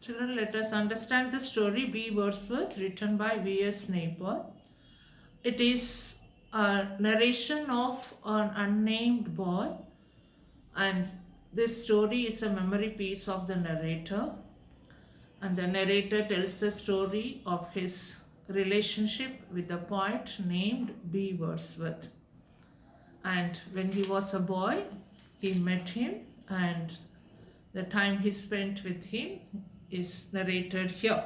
Children, let us understand the story B. Wordsworth, written by V.S. Naipaul. It is a narration of an unnamed boy, and this story is a memory piece of the narrator. And the narrator tells the story of his relationship with a poet named B. Wordsworth. And when he was a boy, he met him, and the time he spent with him is narrated here.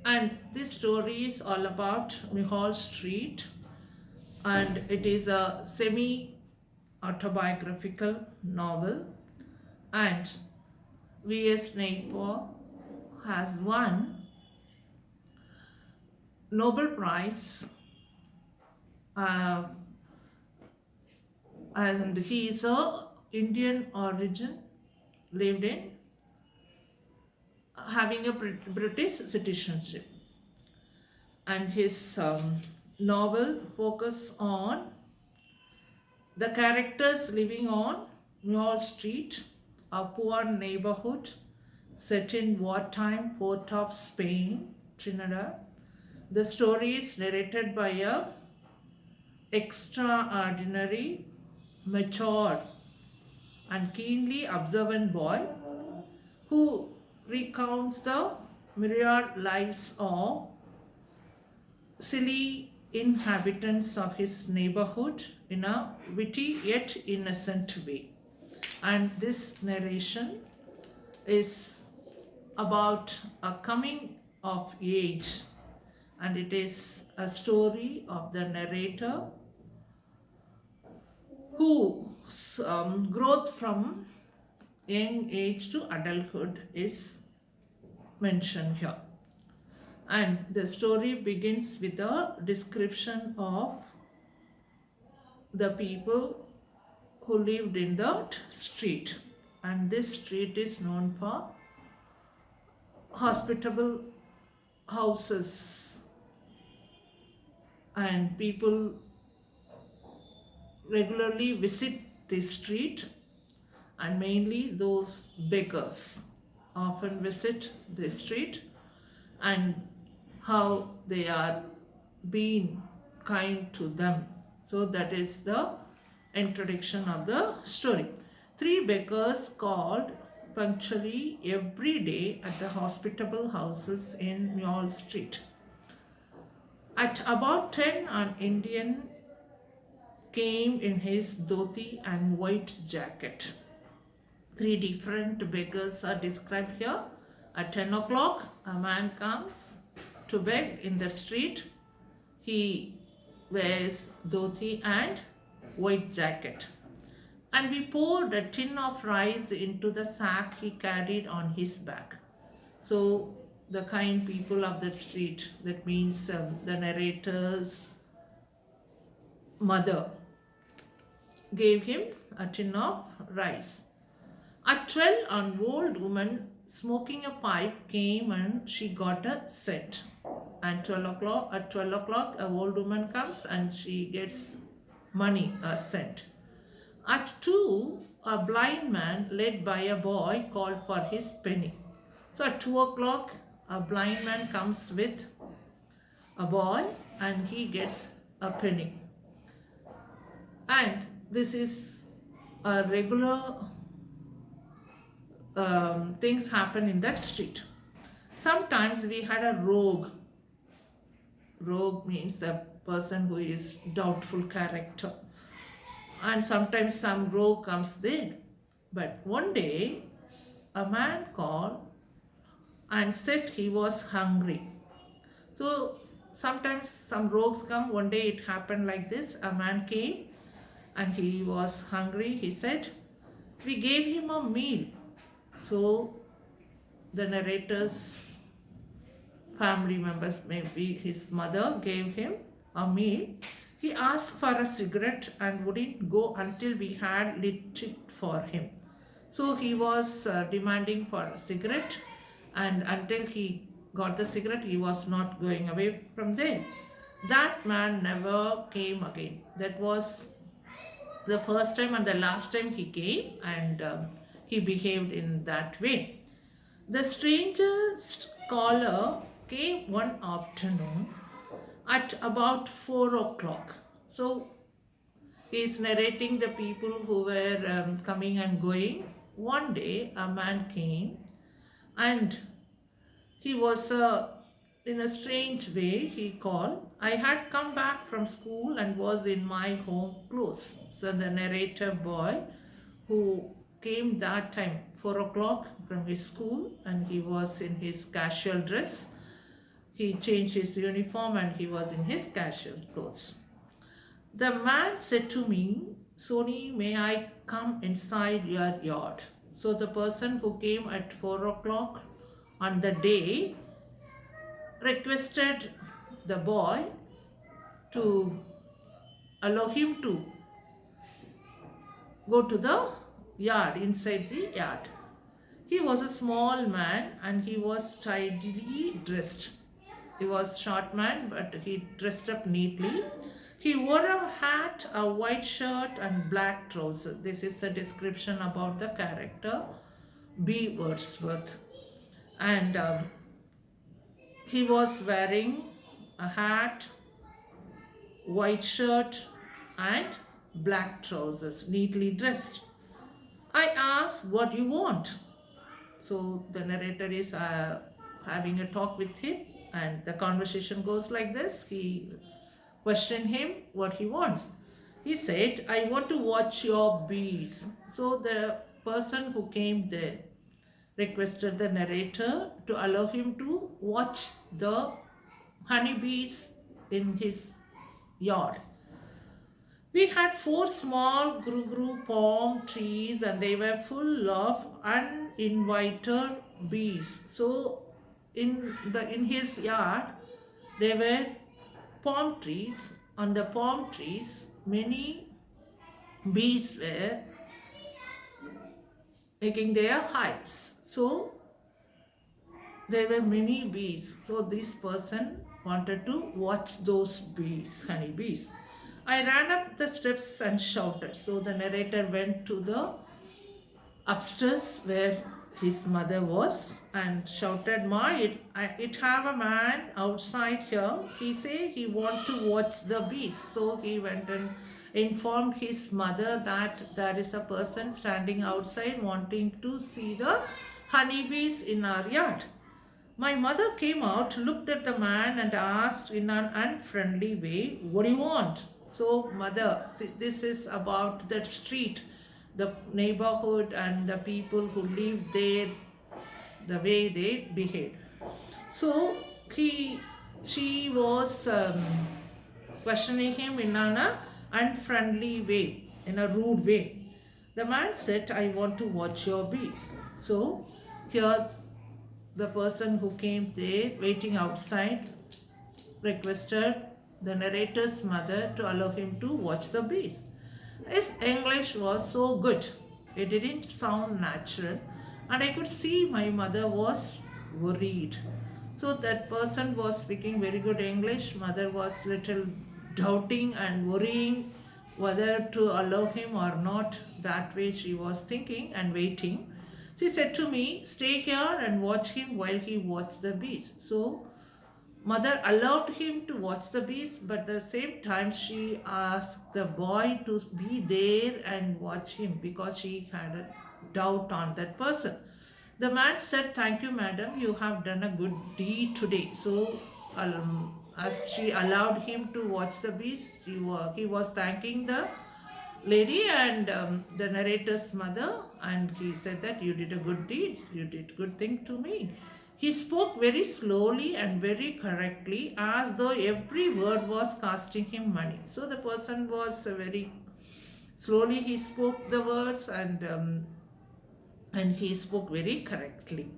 And this story is all about Naipaul Street, and it is a semi autobiographical novel. And V.S. Naipaul has won Nobel Prize, uh, and he is a Indian origin, lived in, having a British citizenship. And his novel focus on the characters living on Naipaul Street, a poor neighborhood set in wartime port of Spain, Trinidad. The story is narrated by a extraordinary, mature, and keenly observant boy who recounts the myriad lives of silly inhabitants of his neighborhood in a witty yet innocent way. And this narration is about a coming of age, and it is a story of the narrator whose growth from young age to adulthood is mentioned here. And the story begins with a description of the people who lived in that street. And this street is known for hospitable houses, and people regularly visit this street, and mainly those beggars often visit this street, and how they are being kind to them. So that is the introduction of the story. Three beggars called punctually every day at the hospitable houses in Naipaul Street. At about 10, an Indian came in his dhoti and white jacket. Three different beggars are described here. At 10 o'clock, a man comes to beg in the street. He wears dhoti and white jacket. And we poured a tin of rice into the sack he carried on his back. So, the kind people of the street, that means the narrator's mother, gave him a tin of rice. At 12, an old woman smoking a pipe came and she got a cent. And 12 o'clock, at 12 o'clock, a old woman comes and she gets money, a cent. At 2, a blind man led by a boy called for his penny. So at 2 o'clock, a blind man comes with a boy and he gets a penny. And this is a regular things happen in that street. Sometimes we had a rogue. Rogue means a person who is doubtful character. And sometimes some rogue comes there. But one day, a man called and said he was hungry. So sometimes some rogues come. One day it happened like this. A man came and he was hungry. He said, we gave him a meal. So the narrator's family members, maybe his mother, gave him a meal. He asked for a cigarette and wouldn't go until we had lit it for him. So he was demanding for a cigarette, and until he got the cigarette, he was not going away from there. That man never came again. That was the first time and the last time he came, and he behaved in that way. The strangest caller came one afternoon at about 4 o'clock. So he's narrating the people who were coming and going. One day, a man came and he was in a strange way. He called. I had come back from school and was in my home clothes. So the narrator boy who came that time, 4 o'clock from his school, and he was in his casual dress. He changed his uniform and he was in his casual clothes. The man said to me, Sony, may I come inside your yard? So the person who came at 4 o'clock on the day requested the boy to allow him to go to the yard, inside the yard. He was a small man and he was tidily dressed. He was short man, but he dressed up neatly. He wore a hat, a white shirt, and black trousers. This is the description about the character B. Wordsworth. And he was wearing a hat, white shirt, and black trousers, neatly dressed. I asked, what you want? So the narrator is having a talk with him, and the conversation goes like this. He questioned him what he wants. He said, I want to watch your bees. So the person who came there requested the narrator to allow him to watch the honeybees in his yard. We had four small gru palm trees and they were full of uninvited bees. So in his yard there were palm trees. On the palm trees many bees were making their hives. So there were many bees. So this person wanted to watch those bees, honey bees. I ran up the steps and shouted. So the narrator went to the upstairs where his mother was and shouted, Ma, it have a man outside here. He say he want to watch the bees. So he went and informed his mother that there is a person standing outside wanting to see the honeybees in our yard. My mother came out, looked at the man and asked in an unfriendly way, what do you want? So mother, see, this is about that street, the neighborhood and the people who live there, the way they behave. So she was questioning him in an unfriendly way, in a rude way. The man said, I want to watch your bees. So here the person who came there waiting outside requested the narrator's mother to allow him to watch the bees. His English was so good, it didn't sound natural, and I could see my mother was worried. So that person was speaking very good English. Mother was little doubting and worrying whether to allow him or not. That way she was thinking and waiting. She said to me, stay here and watch him while he watched the bees. So mother allowed him to watch the bees, but at the same time she asked the boy to be there and watch him because she had a doubt on that person. The man said, thank you, madam, you have done a good deed today. So as she allowed him to watch the bees, he was thanking the lady and the narrator's mother, and he said that you did a good deed, you did good thing to me. He spoke very slowly and very correctly as though every word was costing him money. So the person was very slowly he spoke the words, and he spoke very correctly.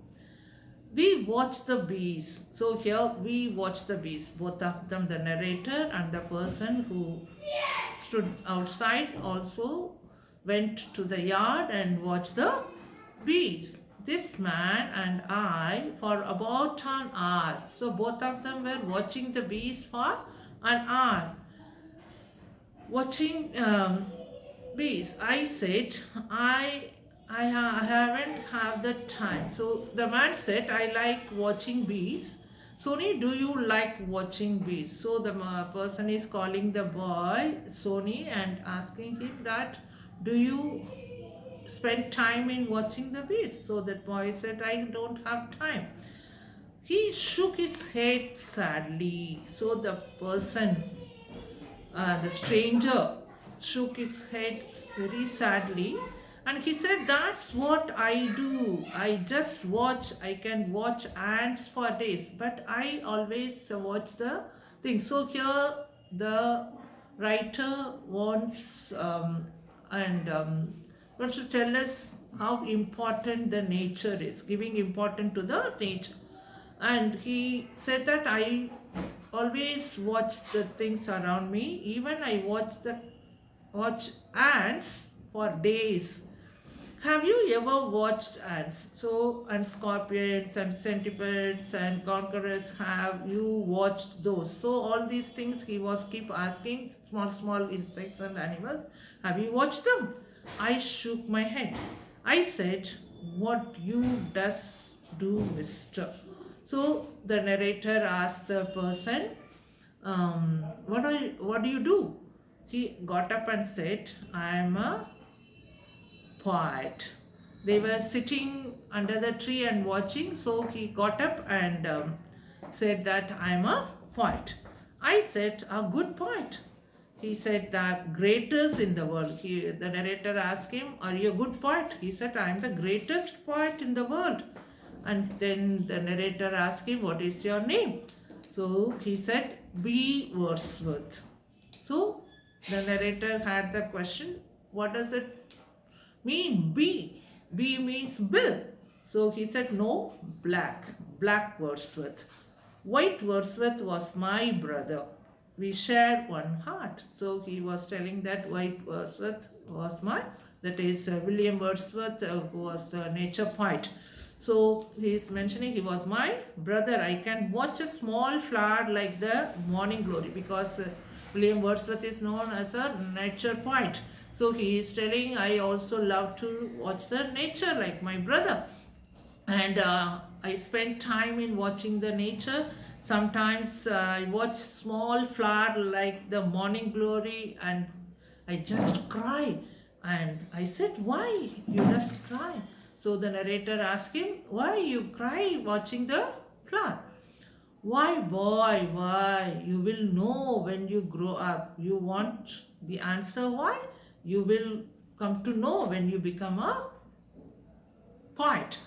We watched the bees. So here we watched the bees, both of them, the narrator and the person who stood outside also went to the yard and watched the bees. This man and I for about an hour. So both of them were watching the bees for an hour. Watching bees, I said, I I haven't have the time. So the man said, I like watching bees. Sony, do you like watching bees? So the person is calling the boy Sony and asking him that, do you spend time in watching the bees? So that boy said, I don't have time. He shook his head sadly. So the person, the stranger, shook his head very sadly, and he said, that's what I do. I just watch. I can watch ants for days, but I always watch the thing. So here the writer wants and wants to tell us how important the nature is, giving importance to the nature. And he said that I always watch the things around me. Even I watch ants for days. Have you ever watched ants? So, and scorpions and centipedes and conquerors, have you watched those? So all these things he was keep asking, small insects and animals, have you watched them? I shook my head. I said, what you does do, mister? So the narrator asked the person, what do you do? He got up and said, I am a poet. They were sitting under the tree and watching, so he got up and said that I am a poet. I said, a good poet. He said, the greatest in the world. The narrator asked him, are you a good poet? He said, I am the greatest poet in the world. And then the narrator asked him, what is your name? So he said, B. Wordsworth. So the narrator had the question, what does it mean, B? B means Bill. So he said, no, black Wordsworth. White Wordsworth was my brother. We share one heart. So he was telling that White Wordsworth was that is William Wordsworth, who was the nature poet. So he is mentioning he was my brother. I can watch a small flower like the morning glory, because William Wordsworth is known as a nature poet. So he is telling, I also love to watch the nature like my brother. And I spend time in watching the nature. Sometimes I watch small flower like the morning glory and I just cry. And I said, why you just cry? So the narrator asked him, why you cry watching the flower? Why, boy, why? You will know when you grow up. You want the answer why? You will come to know when you become a poet.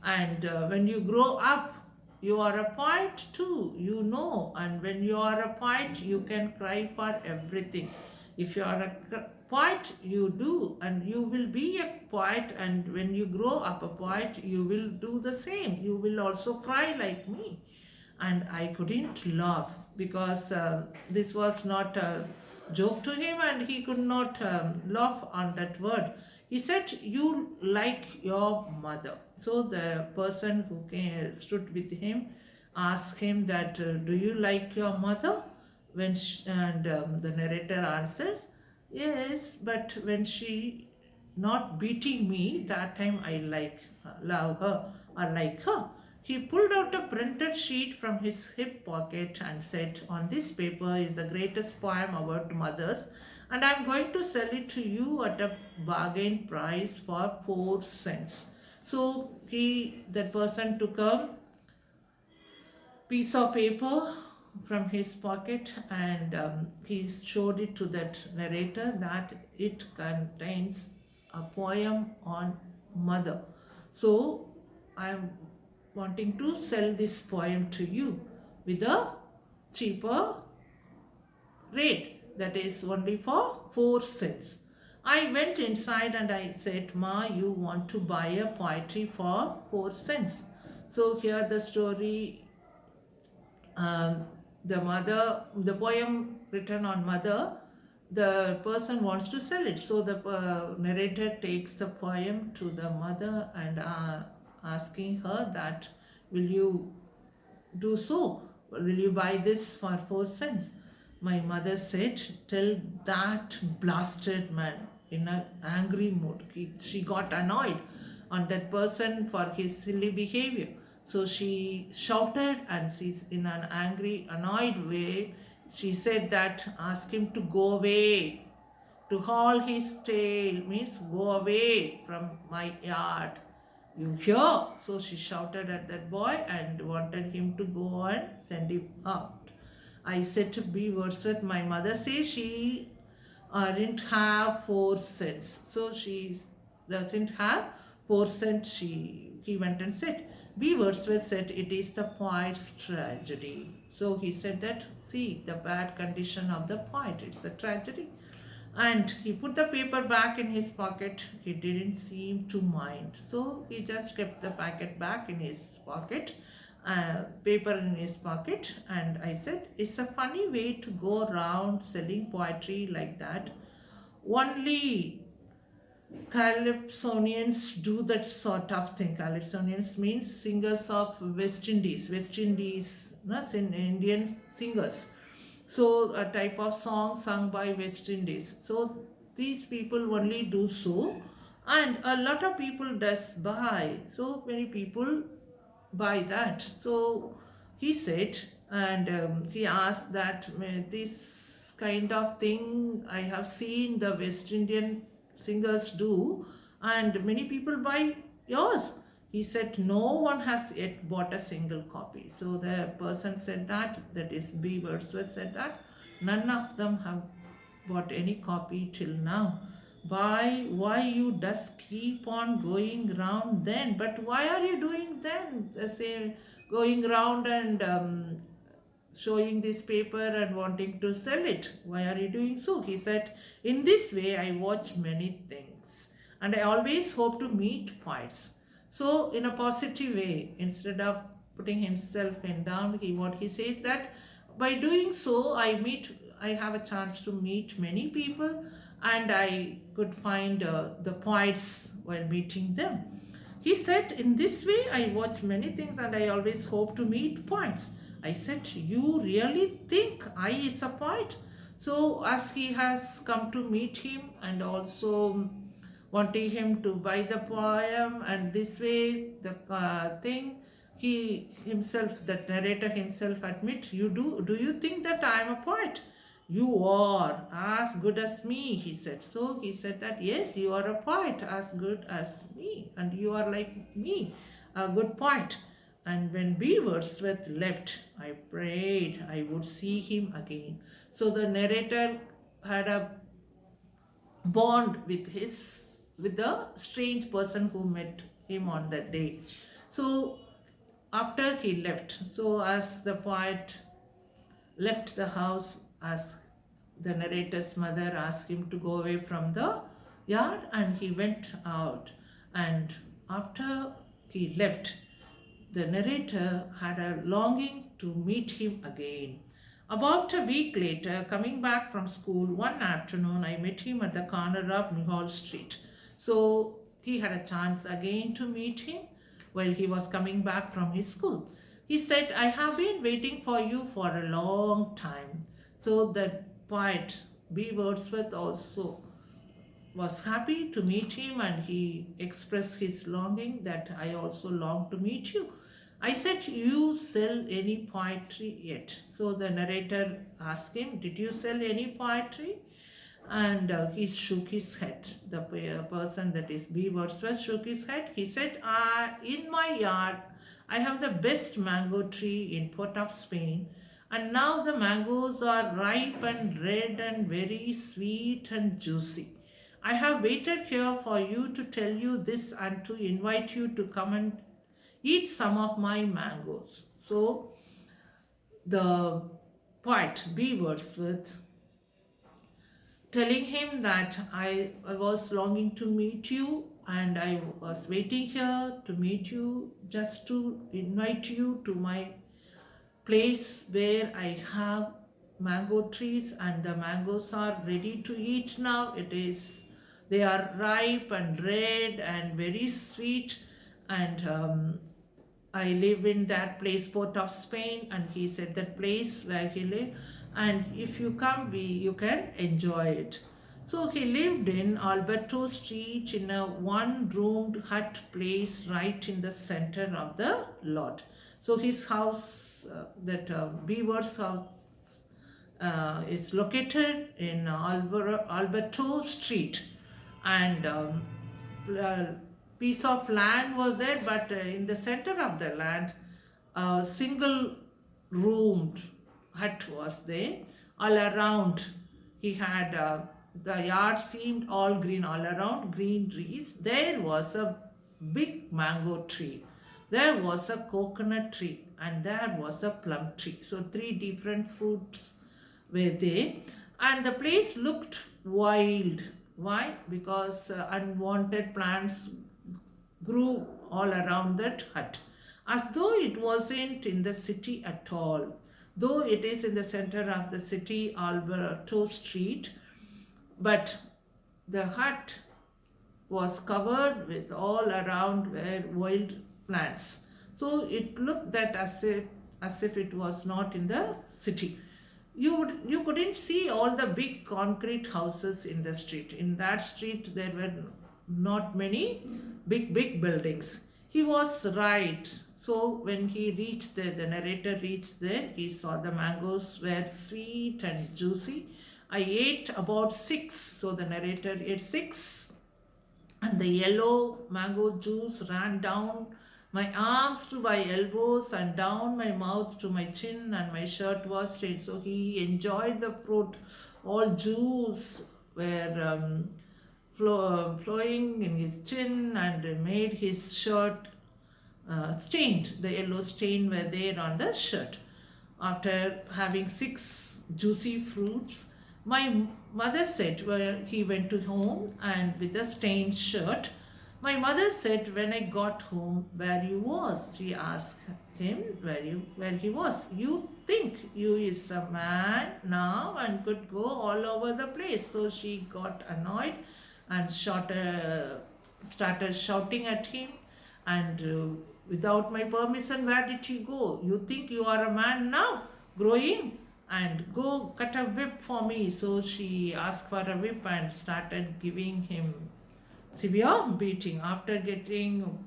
And when you grow up, you are a poet too, you know. And when you are a poet, you can cry for everything. If you are a poet, you do, and you will be a poet. And when you grow up a poet, you will do the same. You will also cry like me. And I couldn't laugh, because this was not a joke to him, and he could not laugh on that word. He said, you like your mother. So the person who stood with him asked him that, do you like your mother? And the narrator answered, yes, but when she not beating me, that time I love her or like her. He pulled out a printed sheet from his hip pocket and said, on this paper is the greatest poem about mothers, and I am going to sell it to you at a bargain price for 4 cents. So that person took a piece of paper from his pocket, and he showed it to that narrator that it contains a poem on mother. So I am wanting to sell this poem to you with a cheaper rate, that is only for 4 cents. I went inside and I said, Ma, you want to buy a poetry for 4 cents. So here the story, um, the poem written on mother, the person wants to sell it. So the narrator takes the poem to the mother and asking her that, will you do so? Will you buy this for 4 cents? My mother said, tell that blasted man in an angry mood. She got annoyed on that person for his silly behavior. So she shouted, and she's in an angry, annoyed way. She said that, ask him to go away. To haul his tail means go away from my yard. You hear? So she shouted at that boy and wanted him to go and send him out. I said to be Wordsworth, my mother says she didn't have 4 cents. So she doesn't have 4 cents. He went and said, B. Wordsworth said it is the poet's tragedy. So he said that, see, the bad condition of the poet, it's a tragedy. And he put the paper back in his pocket. He didn't seem to mind. So he just kept the packet back in his pocket, paper in his pocket. And I said, it's a funny way to go around selling poetry like that. Only Calypsonians do that sort of thing. Calypsonians means singers of West Indies. West Indies, no, Indian singers. So a type of song sung by West Indies. So these people only do so, and a lot of people does buy. So many people buy that. So he said, and he asked that this kind of thing I have seen the West Indian singers do, and many people buy yours. He said, no one has yet bought a single copy. So the person said that, that is B. Wordsworth said that, none of them have bought any copy till now. Why you does keep on going round then? But why are you doing then? Say going round and showing this paper and wanting to sell it. Why are you doing so? He said, in this way I watch many things and I always hope to meet poets. So in a positive way, instead of putting himself in down, what he says that by doing so I have a chance to meet many people and I could find the poets while meeting them. He said, in this way, I watch many things and I always hope to meet poets. I said, you really think I is a poet? So, as he has come to meet him and also wanting him to buy the poem, and this way, the thing, he himself, the narrator himself admit, do you think that I am a poet? You are as good as me, he said. So he said that, yes, you are a poet as good as me, and you are like me, a good poet. And when B. Wordsworth left, I prayed I would see him again. So the narrator had a bond with the strange person who met him on that day. So after he left, so as the poet left the house, as the narrator's mother asked him to go away from the yard, and he went out. And after he left, the narrator had a longing to meet him again. About a week later, coming back from school one afternoon, I met him at the corner of Naipaul Street. So he had a chance again to meet him while he was coming back from his school. He said, I have been waiting for you for a long time. So the poet B. Wordsworth also was happy to meet him and he expressed his longing that I also long to meet you. I said, you sell any poetry yet? So the narrator asked him, did you sell any poetry? And he shook his head. The person that is B. Wordsworth shook his head. He said, in my yard, I have the best mango tree in Port of Spain. And now the mangoes are ripe and red and very sweet and juicy. I have waited here for you to tell you this and to invite you to come and eat some of my mangoes. So the poet B. Wordsworth telling him that I was longing to meet you and I was waiting here to meet you just to invite you to my place where I have mango trees and the mangoes are ready to eat now. They are ripe and red and very sweet, and I live in that place, Port of Spain, and he said that place where he lived, and if you come, you can enjoy it. So he lived in Alberto Street in a one-roomed hut place right in the center of the lot. So his house, that Beaver's house, is located in Alberto Street, and a piece of land was there, but in the center of the land, a single roomed hut was there. All around, he had the yard seemed all green, all around green trees. There was a big mango tree, there was a coconut tree, and there was a plum tree. So three different fruits were there, and the place looked wild. Why? Because unwanted plants grew all around that hut, as though it wasn't in the city at all. Though it is in the center of the city, Alberto Street, but the hut was covered with all around were wild plants. So it looked that as if it was not in the city. You couldn't see all the big concrete houses in the street. In that street there were not many big buildings. He was right. So when he reached there, the narrator reached there, he saw the mangoes were sweet and juicy. I ate about six. So the narrator ate six, and the yellow mango juice ran down my arms to my elbows and down my mouth to my chin, and my shirt was stained. So he enjoyed the fruit. All juice were flowing in his chin and made his shirt stained. The yellow stain were there on the shirt. After having six juicy fruits, my mother said, well, he went to home and with a stained shirt. My mother said, when I got home, where you was? She asked him where he was. You think you is a man now and could go all over the place. So she got annoyed and started shouting at him, and without my permission, where did he go? You think you are a man now? Grow in and go cut a whip for me. So she asked for a whip and started giving him severe beating. After getting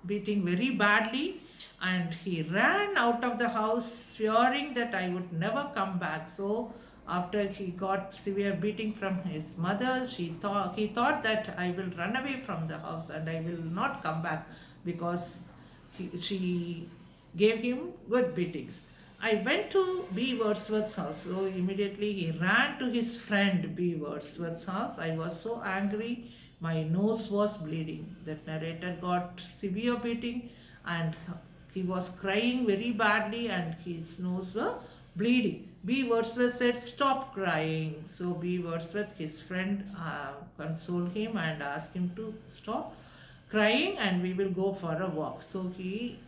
beating very badly, and he ran out of the house swearing that I would never come back. So after he got severe beating from his mother, he thought that I will run away from the house and I will not come back, because she gave him good beatings. I went to B. Wordsworth's house. So immediately he ran to his friend B. Wordsworth's house. I was so angry. My nose was bleeding. That narrator got severe beating and he was crying very badly and his nose was bleeding. B. Wordsworth said, stop crying. So B. Wordsworth, his friend, consoled him and asked him to stop crying and we will go for a walk. So he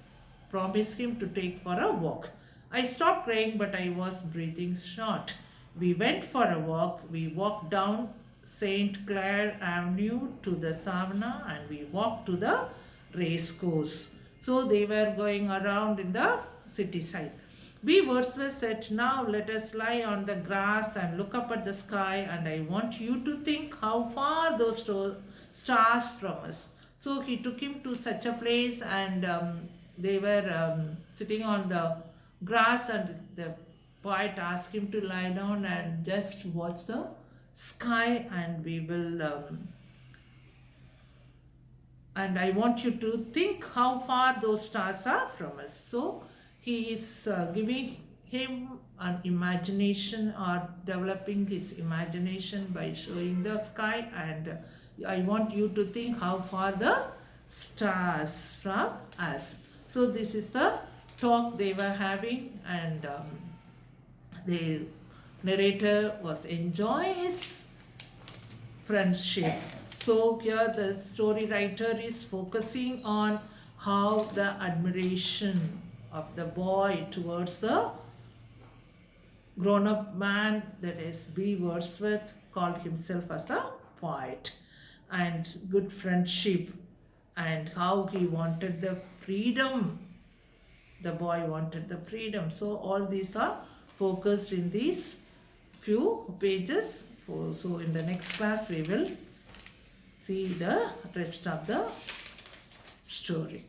promised him to take for a walk. I stopped crying, but I was breathing short. We went for a walk. We walked down St. Clair Avenue to the Savannah and we walked to the race course. So they were going around in the city side. B. Wordsworth said, now let us lie on the grass and look up at the sky, and I want you to think how far those stars from us. So he took him to such a place and they were sitting on the grass, and the poet asked him to lie down and just watch the sky, and we will and I want you to think how far those stars are from us. So he is giving him an imagination, or developing his imagination by showing the sky, and I want you to think how far the stars from us. So this is the talk they were having, and the narrator was enjoying his friendship. So here the story writer is focusing on how the admiration of the boy towards the grown-up man, that is B. Wordsworth, called himself as a poet, and good friendship, and how he wanted the freedom. The boy wanted the freedom. So all these are focused in these few pages So in the next class we will see the rest of the story.